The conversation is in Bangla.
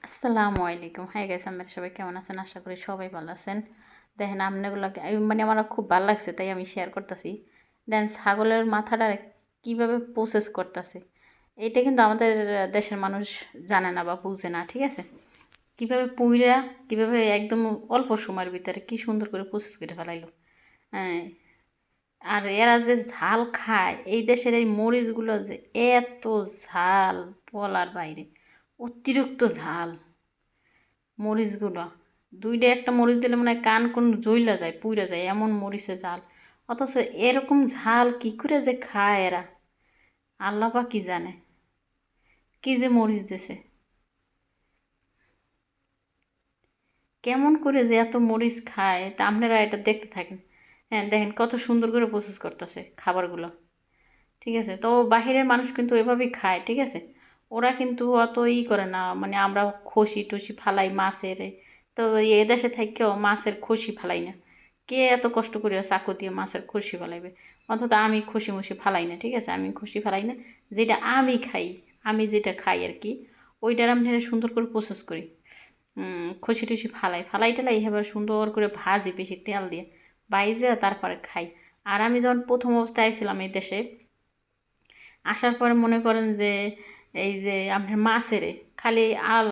আসসালামু আলাইকুম। হাই গাইস, আপনারা সবাই কেমন আছেন? আশা করি সবাই ভালো আছেন। দেখেন আপনাগুলোকে মানে আমার খুব ভালো লাগছে, তাই আমি শেয়ার করতেছি। দেন ছাগলের মাথাটা কিভাবে প্রসেস করতেছে, এটা কিন্তু আমাদের দেশের মানুষ জানে না বা বুঝে না, ঠিক আছে? কিভাবে পুইরা, কিভাবে একদম অল্প সময়ের ভিতরে কি সুন্দর করে প্রসেস করে ফেলাইলো। হ্যাঁ, আর এরা যে ঝাল খায়, এই দেশের এই মরিচগুলো যে এত ঝাল, বলার বাইরে, অতিরিক্ত ঝাল মরিচগুলো। দুইটা একটা মরিচ দিলে মনে হয় কান কোন জ্বইলা যায়, পুইরা যায়, এমন মরিচে ঝাল। অথচ এরকম ঝাল কি করে যে খায় এরা, আল্লাহ পাক কি জানে কি যে মরিচ দিছে, কেমন করে যে এত মরিচ খায়, তা আপনারা এটা দেখতে থাকেন। হ্যাঁ, দেখেন কত সুন্দর করে প্রসেস করতেছে খাবারগুলো, ঠিক আছে? তো বাহিরের মানুষ কিন্তু এভাবেই খায়, ঠিক আছে? ওরা কিন্তু অত করে না, মানে আমরা খসি টসি ফালাই মাছের, তো এ দেশে থেকেও মাছের খসি ফালাই না। কে এত কষ্ট করে চাকু দিয়ে মাছের খসি ফালাইবে? অন্তত আমি খসি মসি ফালাই না, ঠিক আছে? আমি খসি ফালাই না। যেটা আমি খাই, আমি যেটা খাই আর কি, ওইটার আমি সুন্দর করে প্রসেস করি। খসি টসি ফালাই ফালাই টালাই এবার সুন্দর করে ভাজি বেশি তেল দিয়ে, বাইজে তারপরে খাই। আর আমি যখন প্রথম অবস্থায় আইছিলাম এই দেশে, আসার পরে মনে করেন যে এই যে আপনার মাছেরে খালি আল